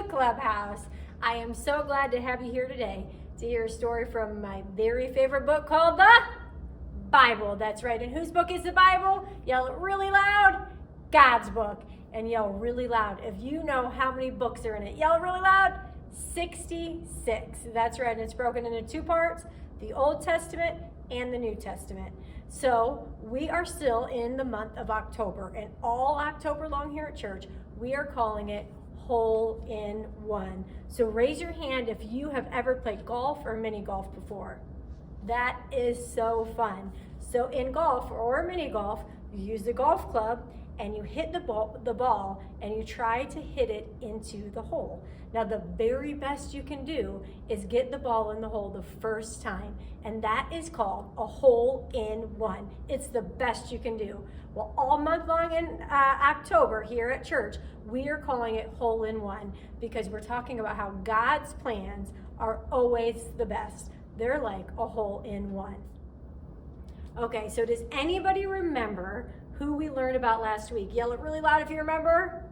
Clubhouse. I am so glad to have you here today to hear a story from my very favorite book called the Bible. That's right. And whose book is the Bible? Yell it really loud. God's book. And yell really loud. If you know how many books are in it, yell it really loud. 66. That's right. And it's broken into two parts, the Old Testament and the New Testament. So we are still in the month of October, and all October long here at church, we are calling it Hole in One. So raise your hand if you have ever played golf or mini golf before. That is so fun. So in golf or mini golf, you use the golf club and you hit the ball and you try to hit it into the hole. Now the very best you can do is get the ball in the hole the first time, and that is called a hole in one. It's the best you can do. Well, all month long in October here at church, we are calling it Hole in One because we're talking about how God's plans are always the best. They're like a hole in one. Okay, so does anybody remember who we learned about last week? Yell it really loud if you remember.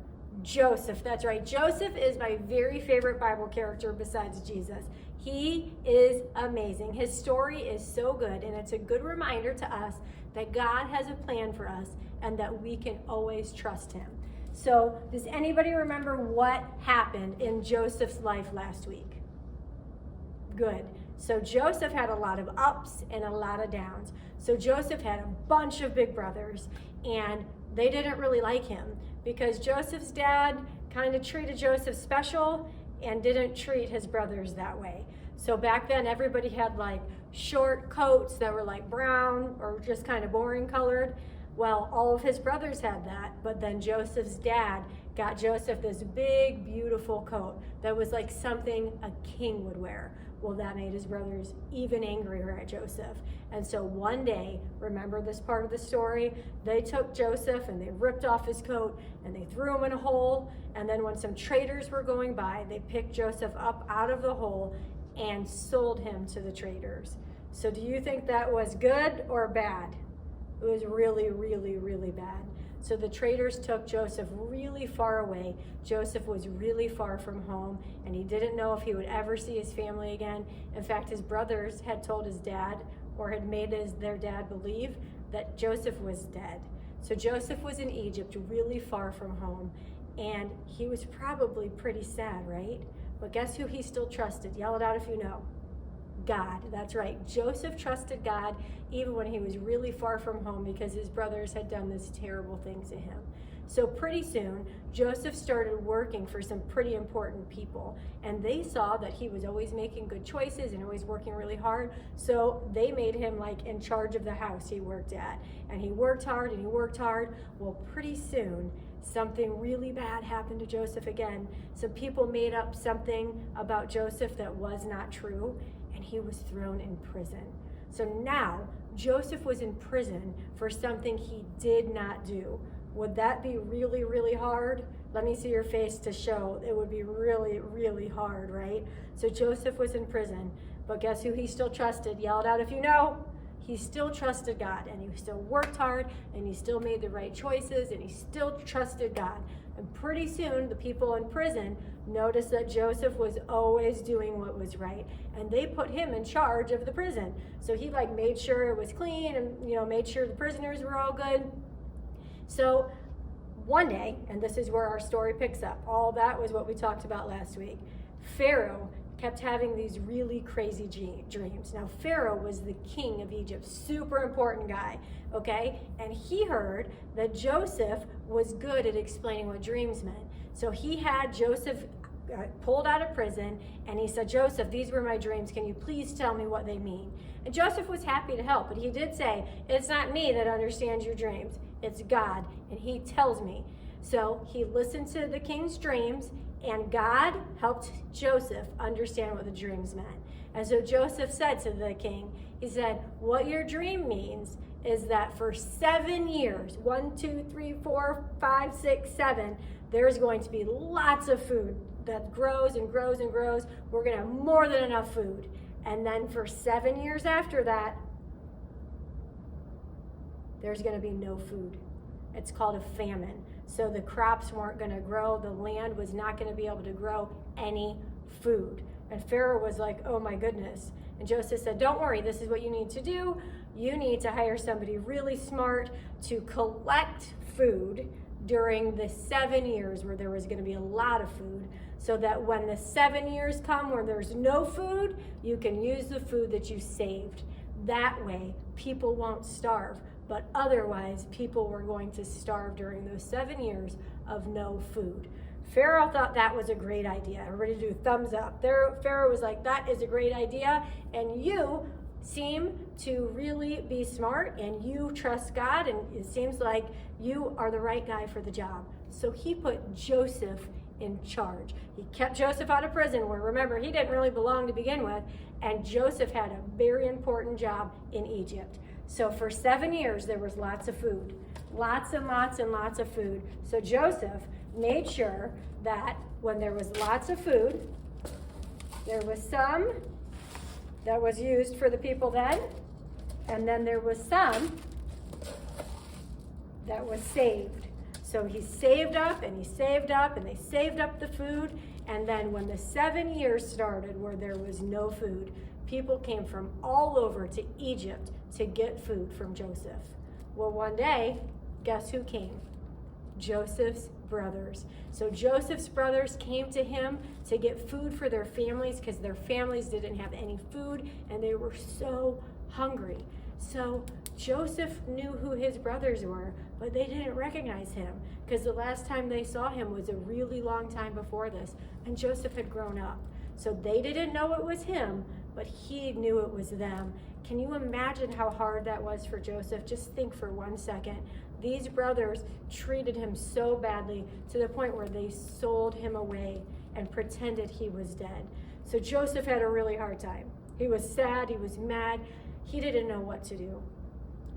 Joseph, that's right. Joseph is my very favorite Bible character besides Jesus. He is amazing. His story is so good, and it's a good reminder to us that God has a plan for us and that we can always trust him. So does anybody remember what happened in Joseph's life last week? Good. So Joseph had a lot of ups and a lot of downs. So Joseph had a bunch of big brothers, and they didn't really like him because Joseph's dad kind of treated Joseph special and didn't treat his brothers that way. So back then everybody had like short coats that were like brown or just kind of boring colored. Well, all of his brothers had that, but then Joseph's dad got Joseph this big, beautiful coat that was like something a king would wear. Well, that made his brothers even angrier at Joseph. And so one day, remember this part of the story? They took Joseph and they ripped off his coat and they threw him in a hole. And then when some traders were going by, they picked Joseph up out of the hole and sold him to the traders. So do you think that was good or bad? It was really, really, really bad. So the traders took Joseph really far away. Joseph was really far from home, and he didn't know if he would ever see his family again. In fact, his brothers had told his dad, or had made their dad believe, that Joseph was dead. So Joseph was in Egypt, really far from home, and he was probably pretty sad, right? But guess who he still trusted? Yell it out if you know. God, that's right. Joseph trusted God even when he was really far from home because his brothers had done this terrible thing to him. So pretty soon, Joseph started working for some pretty important people, and they saw that he was always making good choices and always working really hard. So they made him like in charge of the house he worked at, and he worked hard and he worked hard. Well, pretty soon, something really bad happened to Joseph again. Some people made up something about Joseph that was not true, and he was thrown in prison. So now Joseph was in prison for something he did not do. Would that be really, really hard? Let me see your face to show it would be really, really hard, right? So Joseph was in prison, but guess who he still trusted? Yell it out if you know. He still trusted God, and he still worked hard, and he still made the right choices, and he still trusted God. And pretty soon, the people in prison noticed that Joseph was always doing what was right, and they put him in charge of the prison. So he like made sure it was clean, and made sure the prisoners were all good. So one day, and this is where our story picks up, all that was what we talked about last week. Pharaoh kept having these really crazy dreams. Now, Pharaoh was the king of Egypt, super important guy, okay? And he heard that Joseph was good at explaining what dreams meant. So he had Joseph pulled out of prison, and he said, Joseph, these were my dreams. Can you please tell me what they mean? And Joseph was happy to help, but he did say, it's not me that understands your dreams. It's God, and he tells me. So he listened to the king's dreams, and God helped Joseph understand what the dreams meant. And so Joseph said to the king, he said, what your dream means is that for 7 years, 1, 2, 3, 4, 5, 6, 7, there's going to be lots of food that grows and grows and grows. We're going to have more than enough food. And then for 7 years after that, there's going to be no food. It's called a famine. So the crops weren't going to grow. The land was not going to be able to grow any food. And Pharaoh was like, oh my goodness. And Joseph said, don't worry, this is what you need to do. You need to hire somebody really smart to collect food during the 7 years where there was going to be a lot of food, so that when the 7 years come where there's no food, you can use the food that you saved. That way, people won't starve. But otherwise, people were going to starve during those 7 years of no food. Pharaoh thought that was a great idea. Everybody do thumbs up. Pharaoh was like, that is a great idea. And you seem to really be smart and you trust God, and it seems like you are the right guy for the job. So he put Joseph in charge. He kept Joseph out of prison, where remember, he didn't really belong to begin with, and Joseph had a very important job in Egypt. So for 7 years, there was lots of food. Lots and lots and lots of food. So Joseph made sure that when there was lots of food, there was some that was used for the people then, and then there was some that was saved. So he saved up and he saved up and they saved up the food, and then when the 7 years started where there was no food, people came from all over to Egypt to get food from Joseph. Well, one day, guess who came? Joseph's brothers. So Joseph's brothers came to him to get food for their families because their families didn't have any food and they were so hungry. So Joseph knew who his brothers were, but they didn't recognize him because the last time they saw him was a really long time before this, and Joseph had grown up. So they didn't know it was him, but he knew it was them. Can you imagine how hard that was for Joseph? Just think for 1 second. These brothers treated him so badly to the point where they sold him away and pretended he was dead. So Joseph had a really hard time. He was sad, he was mad, he didn't know what to do.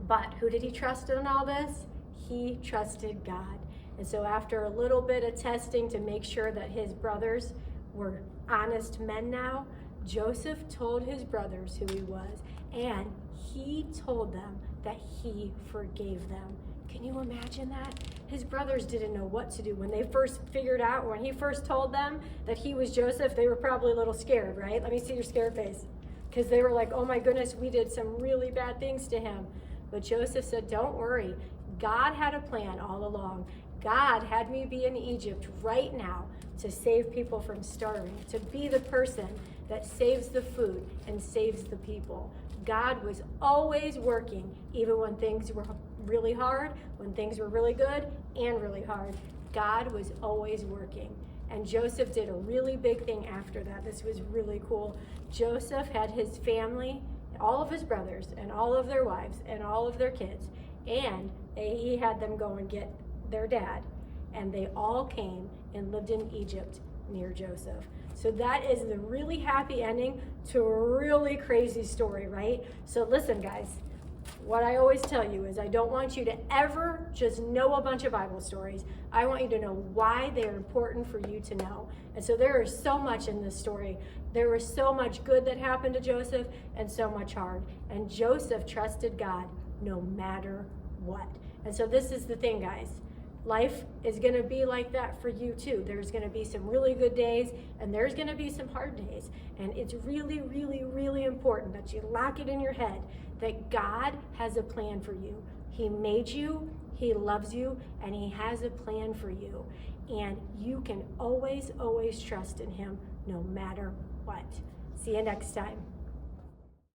But who did he trust in all this? He trusted God. And so after a little bit of testing to make sure that his brothers were honest men now, Joseph told his brothers who he was, and he told them that he forgave them. Can you imagine that? His brothers didn't know what to do. When they first figured out, when he first told them that he was Joseph, they were probably a little scared, right? Let me see your scared face. Because they were like, oh my goodness, we did some really bad things to him. But Joseph said, don't worry. God had a plan all along. God had me be in Egypt right now to save people from starving, to be the person that saves the food and saves the people. God was always working, even when things were really hard, when things were really good and really hard. God was always working. And Joseph did a really big thing after that. This was really cool. Joseph had his family, all of his brothers and all of their wives and all of their kids, and he had them go and get their dad, and they all came and lived in Egypt near Joseph. So that is the really happy ending to a really crazy story, right? So listen, guys, what I always tell you is I don't want you to ever just know a bunch of Bible stories. I want you to know why they're important for you to know. And so there is so much in this story. There was so much good that happened to Joseph and so much hard. And Joseph trusted God no matter what. And so this is the thing, guys. Life is going to be like that for you too. There's going to be some really good days and there's going to be some hard days. And it's really, really, really important that you lock it in your head that God has a plan for you. He made you, He loves you, and He has a plan for you. And you can always, always trust in Him no matter what. See you next time.